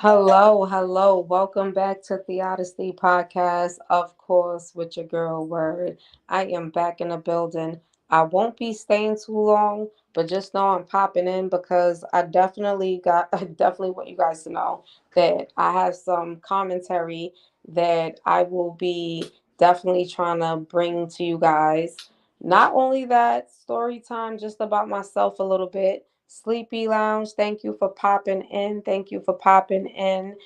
Hello, hello. Welcome back to Theodicy Podcast, of course, with your girl Word. I am back in the building. I won't be staying too long, but just know I'm popping in because I definitely want you guys to know that I have some commentary that I will be definitely trying to bring to you guys. Not only that, story time just about myself a little bit. Sleepy Lounge, thank you for popping in. Thank you for popping in.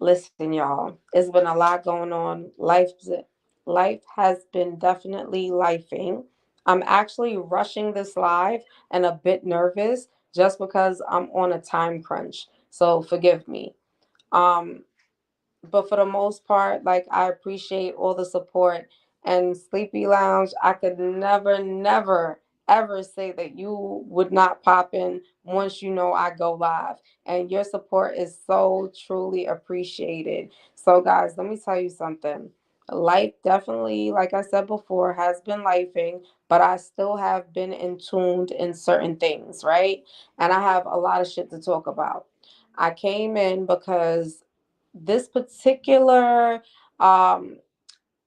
Listen, y'all, it's been a lot going on. Life has been definitely lifing. I'm actually rushing this live and a bit nervous just because I'm on a time crunch. So forgive me. Um, but for the most part, like I appreciate all the support and Sleepy Lounge. I could never, ever say that you would not pop in once you know I go live. And your support is so truly appreciated. So, guys, let me tell you something. Life definitely, like I said before, has been lifing, but I still have been in tuned in certain things, right? And I have a lot of shit to talk about. I came in because this particular um,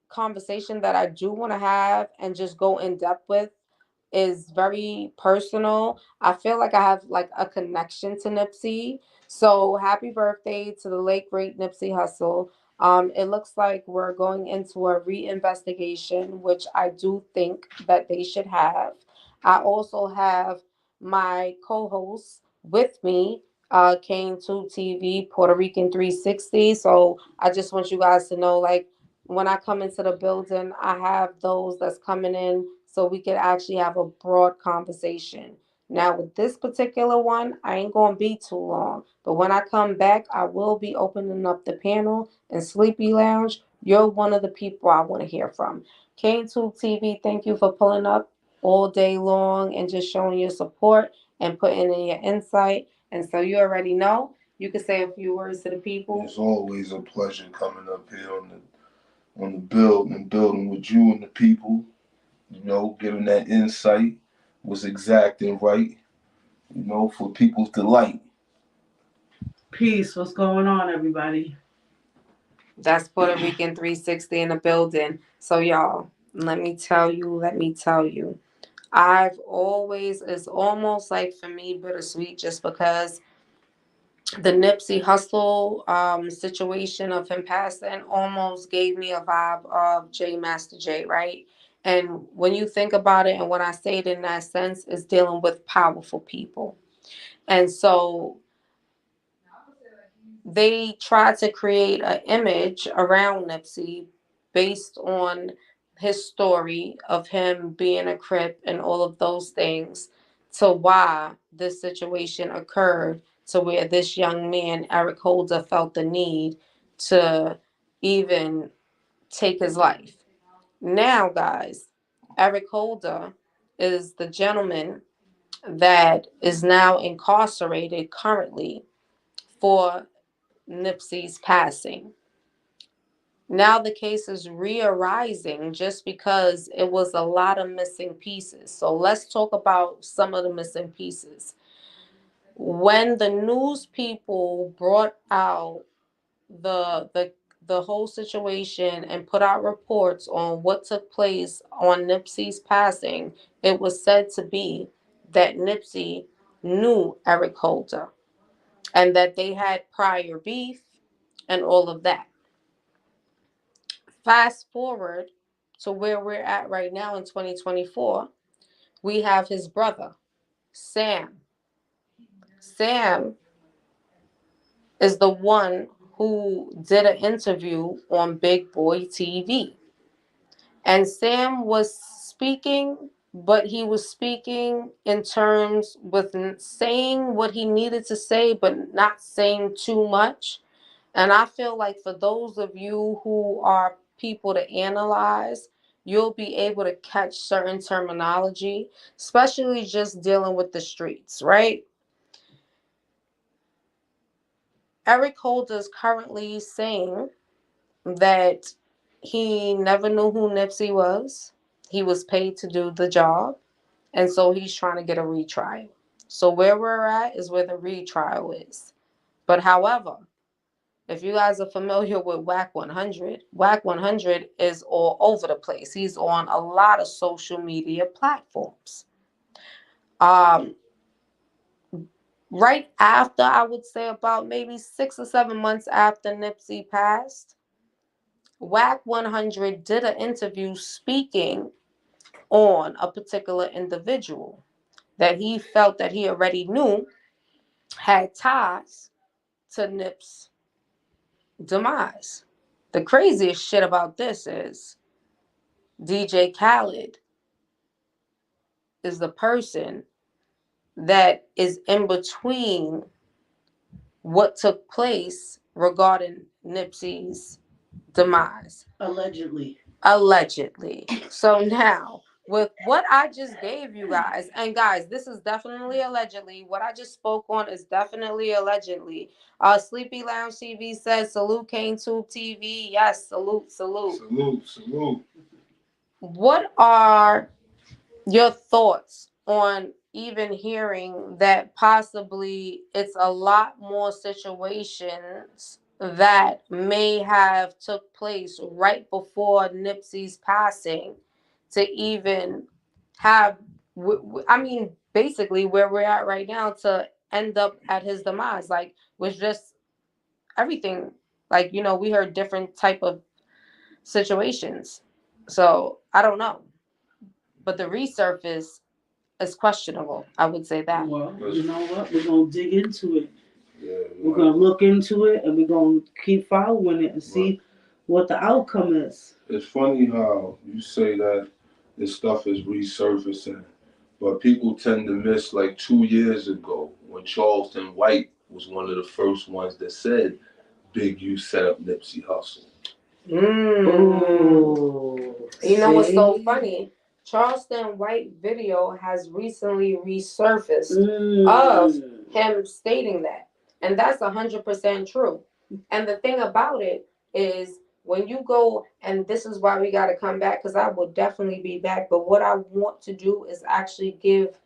conversation that I do want to have and just go in depth with is very personal. I feel like I have like a connection to Nipsey. So happy birthday to the late great Nipsey Hussle. It looks like we're going into a reinvestigation, which I do think that they should have. I also have my co-host with me, Kane 2 TV, Puerto Rican 360. So I just want you guys to know, like, when I come into the building, I have those that's coming in so we could actually have a broad conversation. Now, with this particular one, I ain't going to be too long. But when I come back, I will be opening up the panel and Sleepy Lounge. You're one of the people I want to hear from. KTube TV, thank you for pulling up all day long and just showing your support and putting in your insight. And so you already know, you can say a few words to the people. It's always a pleasure coming up here on the build and building with you and the people. Giving that insight was exact and right. For people's delight. Peace. What's going on, everybody? That's Puerto Rican 360 in the building. So, y'all, let me tell you. It's almost like for me bittersweet just because the Nipsey Hussle situation of him passing almost gave me a vibe of J Master J, right? And when you think about it, and when I say it in that sense, is dealing with powerful people. And so they tried to create an image around Nipsey based on his story of him being a Crip and all of those things to why this situation occurred to where this young man, Eric Holder, felt the need to even take his life. Now, guys, Eric Holder is the gentleman that is now incarcerated currently for Nipsey's passing. Now the case is re-arising just because it was a lot of missing pieces. So let's talk about some of the missing pieces. When the news people brought out the the the whole situation and put out reports on what took place on Nipsey's passing, it was said to be that Nipsey knew Eric Holder and that they had prior beef and all of that. Fast forward to where we're at right now in 2024, we have his brother, Sam. Sam is the one who did an interview on Big Boy TV. And Sam was speaking, but he was speaking in terms with saying what he needed to say, but not saying too much. And I feel like for those of you who are people to analyze, you'll be able to catch certain terminology, especially just dealing with the streets, right? Eric Holder is currently saying that he never knew who Nipsey was. He was paid to do the job. And so he's trying to get a retrial. So where we're at is where the retrial is. But however, If you guys are familiar with Whack 100, Whack 100 is all over the place. He's on a lot of social media platforms. Um, right after, I would say about maybe 6 or 7 months after Nipsey passed, Whack 100 did an interview speaking on a particular individual that he felt that he already knew had ties to Nip's demise. The craziest shit about this is DJ Khaled is the person that is in between what took place regarding Nipsey's demise. Allegedly. Allegedly. So now, with what I just gave you guys, and guys, this is definitely allegedly. What I just spoke on is definitely allegedly. Sleepy Lounge TV says, salute Kane Tube TV. Yes, salute, salute. Salute, salute. What are your thoughts on even hearing that possibly it's a lot more situations that may have took place right before Nipsey's passing to even have I mean basically where we're at right now to end up at his demise, like was just everything, like we heard different type of situations, so I don't know, but the resurface is questionable. I would say that. Well, you know what? We're going to dig into it. Yeah, we're going to look into it and we're going to keep following it and see what the outcome is. It's funny how you say that this stuff is resurfacing, but people tend to miss like 2 years ago when Charleston White was one of the first ones that said Big U set up Nipsey Hussle. You know what's so funny? Charleston White video has recently resurfaced of him stating that. And that's 100% true. And the thing about it is when you go, and this is why we got to come back, because I will definitely be back. But what I want to do is actually give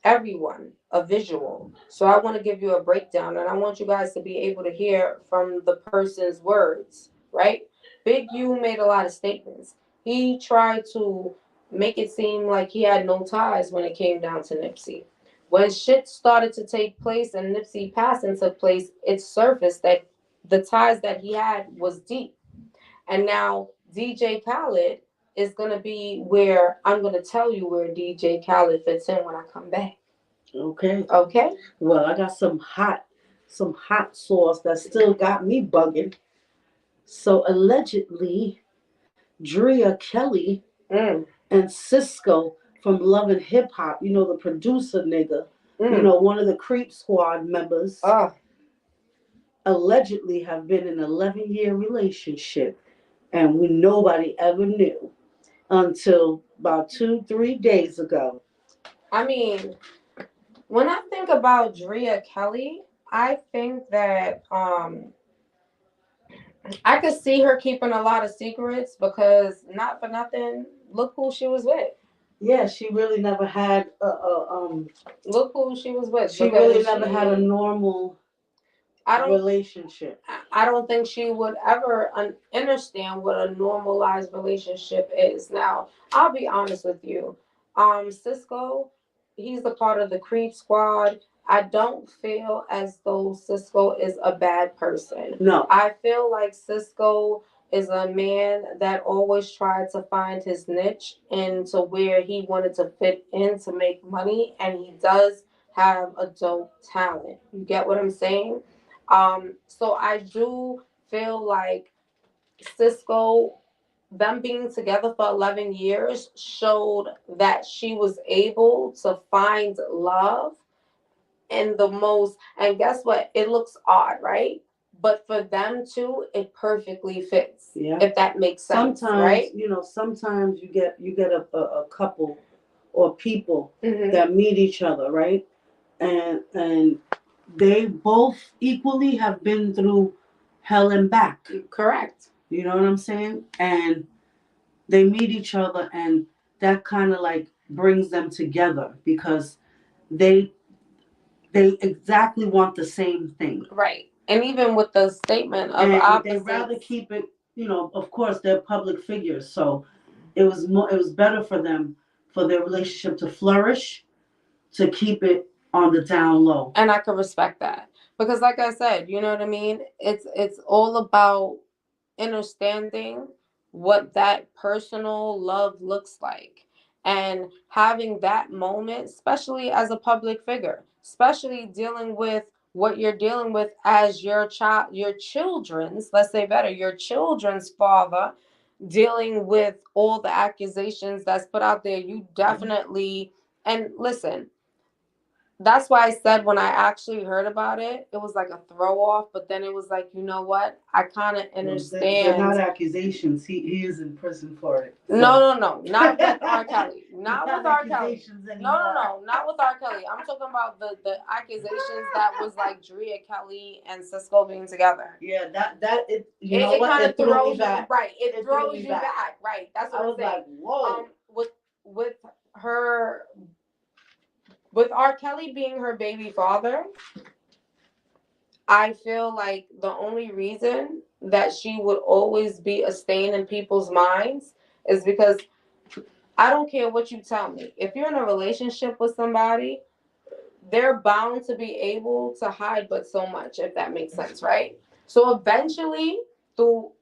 everyone a visual. So I want to give you a breakdown and I want you guys to be able to hear from the person's words, right? Big U made a lot of statements. He tried to make it seem like he had no ties when it came down to Nipsey. When shit started to take place and Nipsey passing took place, it surfaced that the ties that he had was deep. And now DJ Khaled is going to be where I'm going to tell you where DJ Khaled fits in when I come back. Okay. Okay. Well, I got some hot sauce that still got me bugging. So allegedly, Drea Kelly and Cisco from Love and Hip Hop, the producer nigga, one of the Creep Squad members, allegedly have been in an 11-year relationship, and nobody ever knew until about 2-3 days ago. I mean, when I think about Drea Kelly, I think that I could see her keeping a lot of secrets because not for nothing, look who she was with. Yeah, she really never had Look who she was with. She really never had a normal relationship. I don't think she would ever understand what a normalized relationship is. Now, I'll be honest with you. Cisco, he's a part of the Creep Squad. I don't feel as though Cisco is a bad person. No. I feel like Cisco is a man that always tried to find his niche into where he wanted to fit in to make money, and he does have a dope talent. You get what I'm saying? So I do feel like Cisco, them being together for 11 years, showed that she was able to find love in the most, and guess what? It looks odd, right? But for them too, it perfectly fits. Yeah. If that makes sense. Sometimes, right? Sometimes you get a couple or people that meet each other, right? And they both equally have been through hell and back. Correct. You know what I'm saying? And they meet each other, and that kind of like brings them together because they exactly want the same thing. Right. And even with the statement of And they rather opposites, keep it. Of course, they're public figures, so it was more. It was better for them, for their relationship to flourish, to keep it on the down low. and I can respect that because, like I said, you know what I mean. It's all about understanding what that personal love looks like and having that moment, especially as a public figure, especially dealing with what you're dealing with as your child, your children's, let's say better, your children's father, dealing with all the accusations that's put out there. You definitely, and listen, that's why I said when I actually heard about it, it was like a throw off, but then it was like, you know what? I kind of Well, they're understand. not accusations. He is in prison for it. No, So. no, no, not with R. Kelly. It's Not with not R. Kelly. accusations No, no, anymore. no, not with R. Kelly. I'm talking about the accusations that was like Drea Kelly and Cisco being together. Yeah, that it. You know It what? kind of It threw me throws you back. right. It It threw throws me you back. back. Right. That's what I I'm was saying. like, whoa. With her, with R. Kelly being her baby father, I feel like the only reason that she would always be a stain in people's minds is because I don't care what you tell me. If you're in a relationship with somebody, they're bound to be able to hide but so much, if that makes sense, right? So eventually, through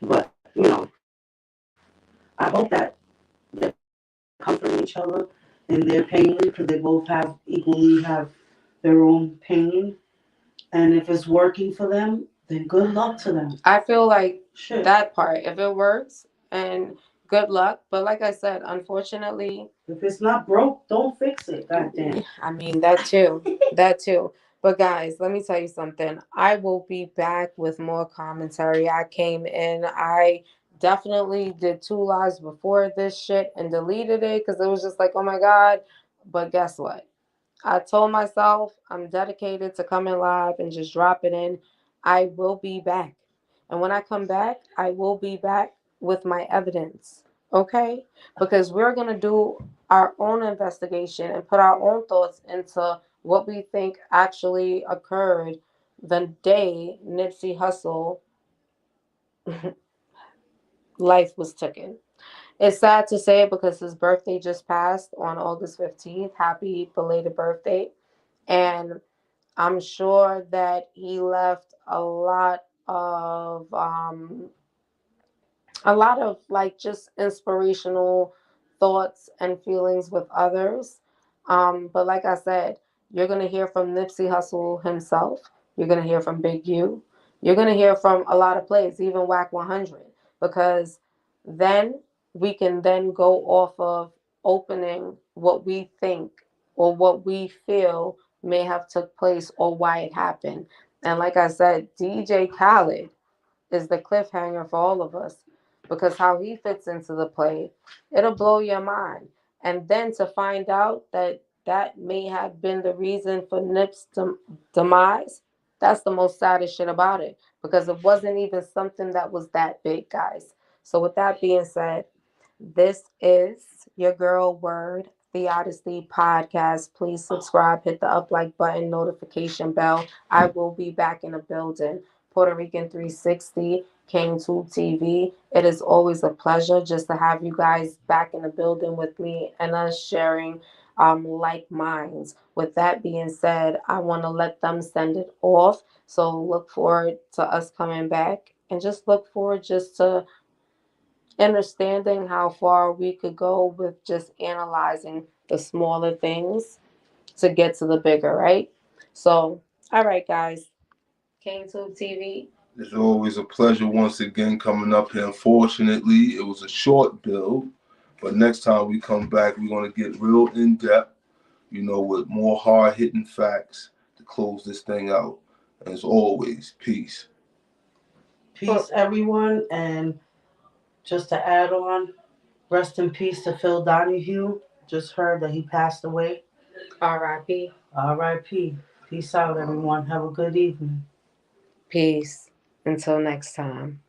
But I hope that they're comforting each other in their pain because they both have their own pain. And if it's working for them, then good luck to them. I feel like Shit. that part, if it works, and good luck. But like I said, unfortunately, If it's not broke, don't fix it. Goddamn. I mean, that too. That too. But guys, let me tell you something. I will be back with more commentary. I came in. I definitely did two lives before this shit and deleted it because it was just like, oh my God. But guess what? I told myself I'm dedicated to coming live and just drop it in. I will be back. And when I come back, I will be back with my evidence. Okay? Because we're going to do our own investigation and put our own thoughts into what we think actually occurred the day Nipsey Hussle life was taken. It's sad to say it because his birthday just passed on August 15th. Happy belated birthday. And I'm sure that he left a lot of like just inspirational thoughts and feelings with others. But like I said, you're gonna hear from Nipsey Hussle himself. You're gonna hear from Big U. You're gonna hear from a lot of players, even Whack 100, because then we can then go off of opening what we think or what we feel may have took place or why it happened. And like I said, DJ Khaled is the cliffhanger for all of us because how he fits into the play, it'll blow your mind. And then to find out that that may have been the reason for Nip's demise, that's the most saddest shit about it because it wasn't even something that was that big, guys. So, with that being said, this is your girl Word, the Odyssey podcast. Please subscribe, hit the up like button, notification bell. I will be back in the building. Puerto Rican 360, King Tube TV. It is always a pleasure just to have you guys back in the building with me and us sharing like minds. With that being said, I want to let them send it off. So look forward to us coming back and just look forward just to understanding how far we could go with just analyzing the smaller things to get to the bigger, right? So, all right, guys. KingTube TV. It's always a pleasure once again coming up here. Unfortunately, it was a short build, but next time we come back, we're going to get real in depth, with more hard hitting facts to close this thing out. And as always, peace. Peace, everyone. And just to add on, rest in peace to Phil Donahue. Just heard that he passed away. R.I.P. R.I.P. Peace out, everyone. Have a good evening. Peace. Until next time.